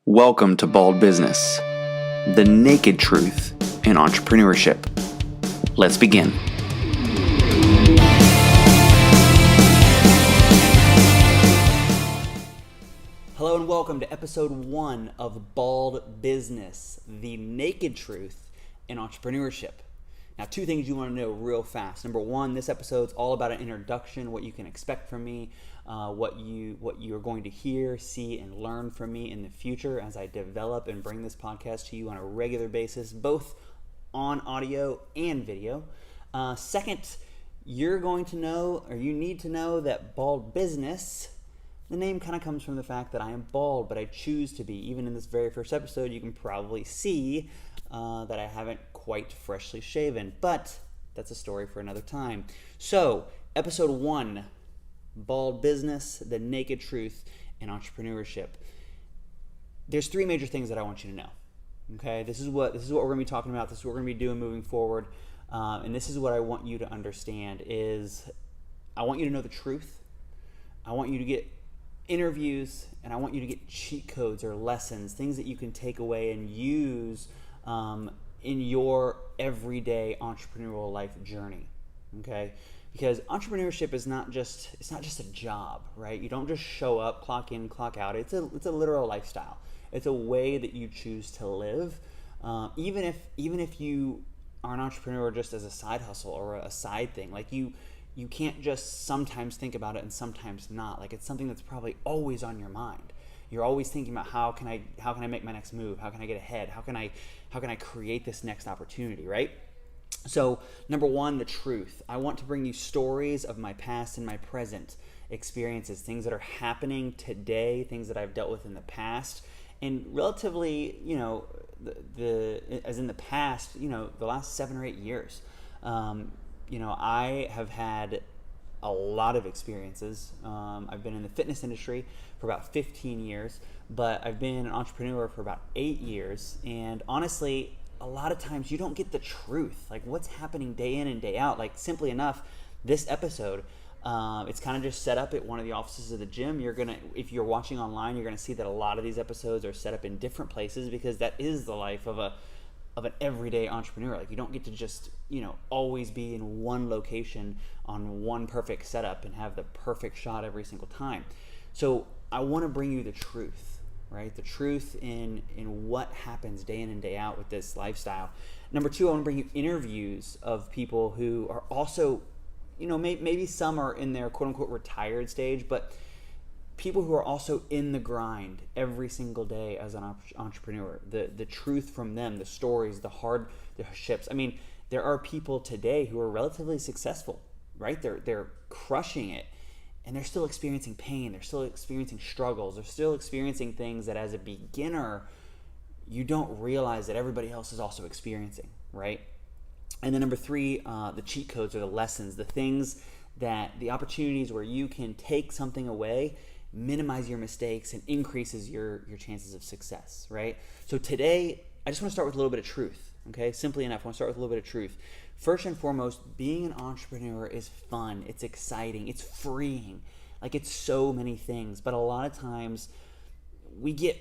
Welcome to Bald Business, the naked truth in entrepreneurship. Let's begin. Hello and welcome to episode 1 of Bald Business, the naked truth in entrepreneurship. Now, 2 things you want to know real fast. Number 1, this episode's all about an introduction, what you can expect from me, what you are going to hear, see, and learn from me in the future as I develop and bring this podcast to you on a regular basis, both on audio and video. Second, you're going to know, or you need to know, that Bald Business, the name kind of comes from the fact that I am bald, but I choose to be. Even in this very first episode, you can probably see that I haven't quite freshly shaven, but that's a story for another time. So, episode 1, Bald Business, the naked truth in entrepreneurship. There's 3 major things that I want you to know. Okay, this is what we're going to be talking about. This is what we're going to be doing moving forward, and this is what I want you to understand. Is I want you to know the truth. I want you to get interviews, and I want you to get cheat codes or lessons, things that you can take away and use in your everyday entrepreneurial life journey. Okay, because entrepreneurship is not just a job, right? You don't just show up, clock in, clock out. It's a literal lifestyle. It's a way that you choose to live, even if you are an entrepreneur just as a side hustle or a side thing. Like you can't just sometimes think about it and sometimes not. Like, it's something that's probably always on your mind. You're always thinking about how can I make my next move? How can I get ahead? How can I create this next opportunity, right? So, number 1, the truth. I want to bring you stories of my past and my present experiences, things that are happening today, things that I've dealt with in the past, and relatively, as in the past, the last 7 or 8 years. I have had a lot of experiences. I've been in the fitness industry for about 15 years, but I've been an entrepreneur for about 8 years. And honestly, a lot of times you don't get the truth, like what's happening day in and day out. Like, simply enough, this episode, it's kind of just set up at one of the offices of the gym. If you're watching online, you're gonna see that a lot of these episodes are set up in different places, because that is the life of an everyday entrepreneur. Like, you don't get to just always be in one location on one perfect setup and have the perfect shot every single time. So I want to bring you the truth, right? The truth in what happens day in and day out with this lifestyle. Number 2, I want to bring you interviews of people who are also, maybe some are in their quote unquote retired stage, but people who are also in the grind every single day as an entrepreneur. The truth from them, the stories, the hardships. I mean, there are people today who are relatively successful, right? They're crushing it, and they're still experiencing pain. They're still experiencing struggles. They're still experiencing things that, as a beginner, you don't realize that everybody else is also experiencing, right? And then number 3, the cheat codes, or the lessons, the things the opportunities where you can take something away, minimize your mistakes, and increases your chances of success, right? So today, I just want to start with a little bit of truth, okay? Simply enough, I want to start with a little bit of truth. First and foremost, being an entrepreneur is fun, it's exciting, it's freeing. Like, it's so many things, but a lot of times we get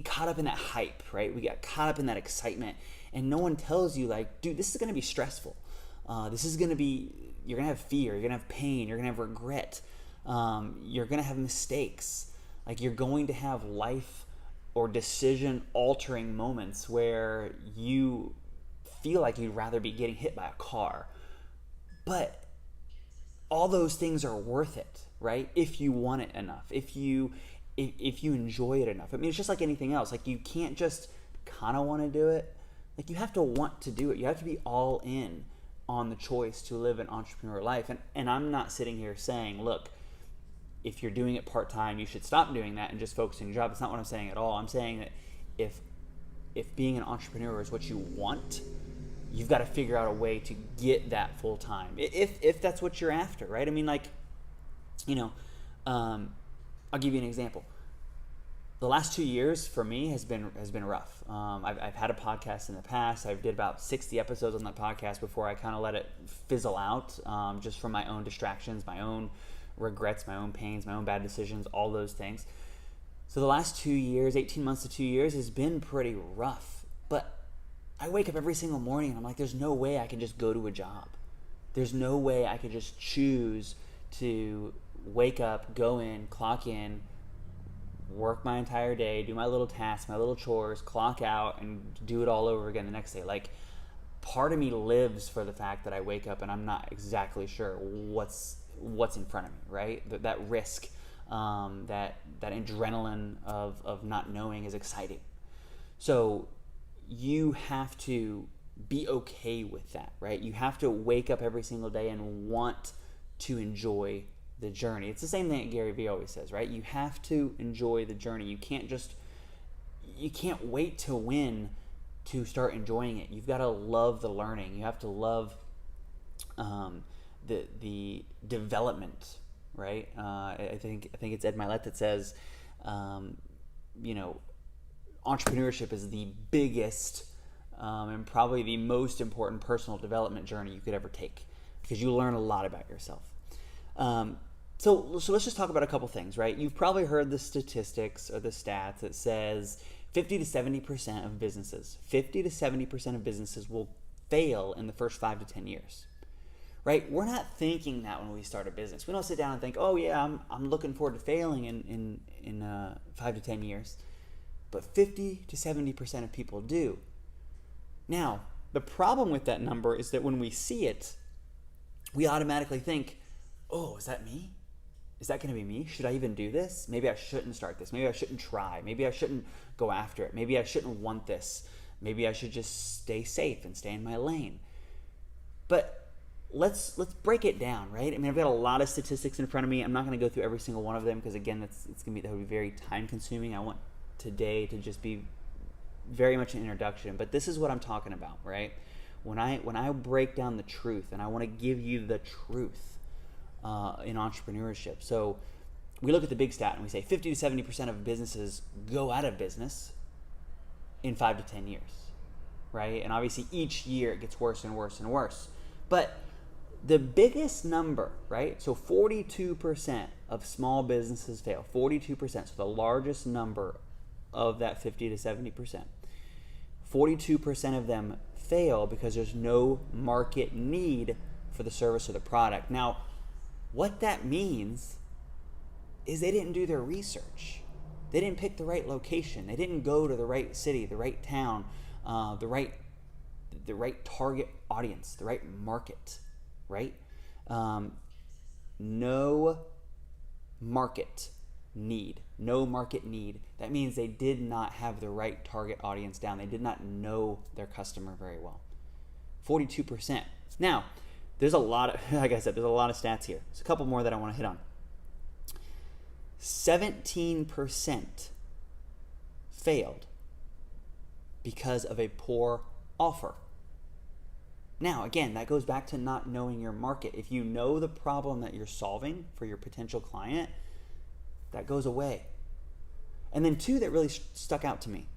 caught up in that hype, right? We get caught up in that excitement, and no one tells you, like, dude, this is going to be stressful. You're going to have fear, you're going to have pain, you're going to have regret. You're going to have mistakes. Like, you're going to have life or decision altering moments where you feel like you'd rather be getting hit by a car. But all those things are worth it, right? If you want it enough, if you enjoy it enough. I mean, it's just like anything else. Like, you can't just kind of want to do it. Like, you have to want to do it. You have to be all in on the choice to live an entrepreneur life. And I'm not sitting here saying, look, if you're doing it part-time, you should stop doing that and just focus on your job. That's not what I'm saying at all. I'm saying that if being an entrepreneur is what you want, you've got to figure out a way to get that full-time. If that's what you're after, right? I mean, like, I'll give you an example. The last 2 years for me has been rough. I've had a podcast in the past. I did about 60 episodes on that podcast before I kind of let it fizzle out, just from my own distractions, my own regrets, my own pains, my own bad decisions, all those things. So the last 2 years, 18 months to 2 years, has been pretty rough. But I wake up every single morning and I'm like, there's no way I can just go to a job. There's no way I could just choose to wake up, go in, clock in, work my entire day, do my little tasks, my little chores, clock out, and do it all over again the next day. Like, part of me lives for the fact that I wake up and I'm not exactly sure what's in front of me, right? That risk, that adrenaline of not knowing is exciting. So you have to be okay with that, right? You have to wake up every single day and want to enjoy the journey. It's the same thing that Gary Vee always says, right? You have to enjoy the journey. You can't wait to win to start enjoying it. You've got to love the learning. You have to love the development, right? I think it's Ed Mylett that says, entrepreneurship is the biggest and probably the most important personal development journey you could ever take, because you learn a lot about yourself. So let's just talk about a couple things, right? You've probably heard the statistics or the stats that says 50 to 70% of businesses will fail in the first 5 to 10 years, right? We're not thinking that when we start a business. We don't sit down and think, oh yeah, I'm looking forward to failing in 5 to 10 years. But 50 to 70% of people do. Now, the problem with that number is that when we see it, we automatically think, oh, is that me? Is that going to be me? Should I even do this? Maybe I shouldn't start this. Maybe I shouldn't try. Maybe I shouldn't go after it. Maybe I shouldn't want this. Maybe I should just stay safe and stay in my lane. But let's break it down, right? I mean, I've got a lot of statistics in front of me. I'm not going to go through every single one of them because, again, that would be very time consuming. I want today to just be very much an introduction, but this is what I'm talking about, right? When I break down the truth, and I want to give you the truth in entrepreneurship. So we look at the big stat and we say 50 to 70% of businesses go out of business in 5 to 10 years, right? And obviously each year it gets worse and worse and worse. But the biggest number, right? So 42% of small businesses fail. 42%. So the largest number of that 50 to 70%. 42% of them fail because there's no market need for the service or the product. Now, what that means is they didn't do their research. They didn't pick the right location. They didn't go to the right city, the right town, the right target audience, the right market, right? No market need. No market need. That means they did not have the right target audience down. They did not know their customer very well. 42%. Now, there's a lot of, like I said, there's a lot of stats here. There's a couple more that I want to hit on. 17% failed because of a poor offer. Now, again, that goes back to not knowing your market. If you know the problem that you're solving for your potential client, that goes away. And then two that really stuck out to me,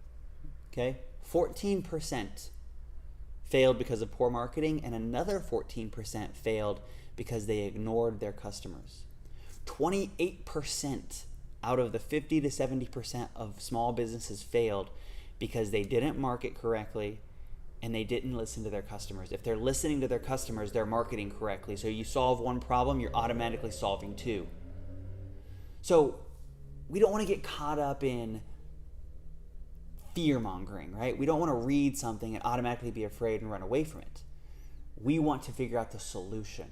okay? 14% failed because of poor marketing, and another 14% failed because they ignored their customers. 28% out of the 50 to 70% of small businesses failed because they didn't market correctly and they didn't listen to their customers. If they're listening to their customers, they're marketing correctly. So you solve one problem, you're automatically solving two. So we don't want to get caught up in fear-mongering, right? We don't want to read something and automatically be afraid and run away from it. We want to figure out the solution,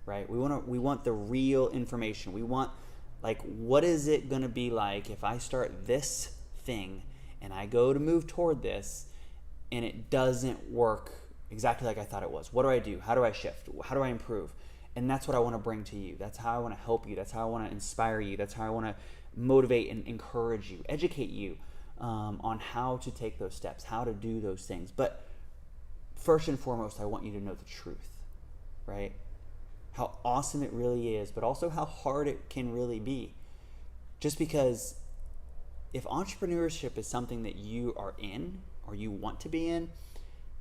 right? We want the real information. We want, like, what is it going to be like if I start this thing and I go to move toward this and it doesn't work exactly like I thought it was? What do I do? How do I shift? How do I improve? And that's what I want to bring to you. That's how I want to help you. That's how I want to inspire you. That's how I want to motivate and encourage you, educate you on how to take those steps, how to do those things. But first and foremost, I want you to know the truth, right? How awesome it really is, but also how hard it can really be. Just because if entrepreneurship is something that you are in or you want to be in,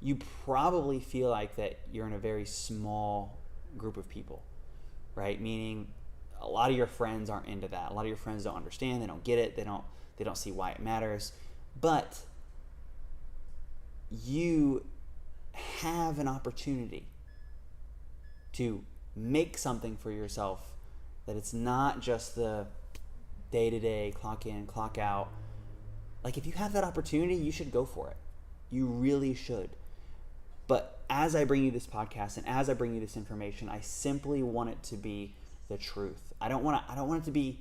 you probably feel like that you're in a very small group of people, right? Meaning a lot of your friends aren't into that. A lot of your friends don't understand. They don't get it. They They don't see why it matters. But you have an opportunity to make something for yourself that it's not just the day-to-day, clock in, clock out. Like, if you have that opportunity, you should go for it. You really should. But as I bring you this podcast and as I bring you this information, I simply want it to be the truth. I don't want it to be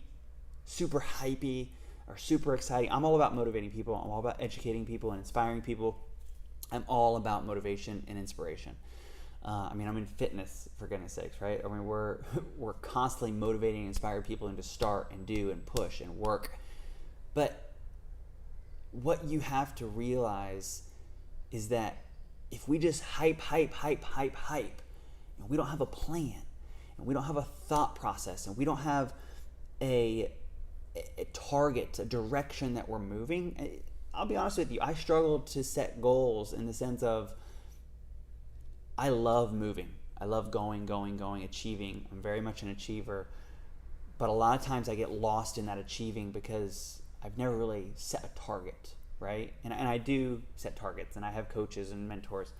super hypey or super exciting. I'm all about motivating people. I'm all about educating people and inspiring people. I'm all about motivation and inspiration. I'm in fitness, for goodness sakes, right? We're constantly motivating and inspiring people to start and do and push and work. But what you have to realize is that if we just hype, and we don't have a plan, and we don't have a thought process, and we don't have a target, a direction that we're moving, I'll be honest with you, I struggle to set goals in the sense of I love moving. I love going, achieving. I'm very much an achiever. But a lot of times I get lost in that achieving because I've never really set a target, right? And I do set targets, and I have coaches and mentors.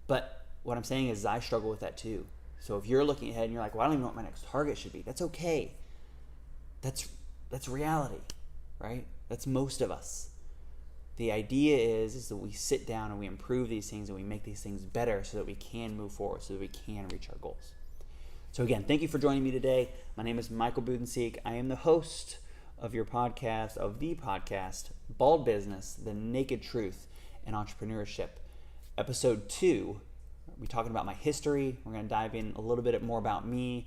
But what I'm saying is I struggle with that too. So if you're looking ahead and you're like, well, I don't even know what my next target should be, that's okay. That's reality, right? That's most of us. The idea is that we sit down and we improve these things and we make these things better so that we can move forward, so that we can reach our goals. So again, thank you for joining me today. My name is Michael Budenseek. I am the host of the podcast, Bald Business, The Naked Truth in Entrepreneurship. Episode 2, we're talking about my history. We're going to dive in a little bit more about me,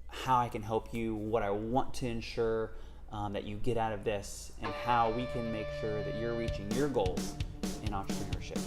how I can help you, what I want to ensure that you get out of this, and how we can make sure that you're reaching your goals in entrepreneurship.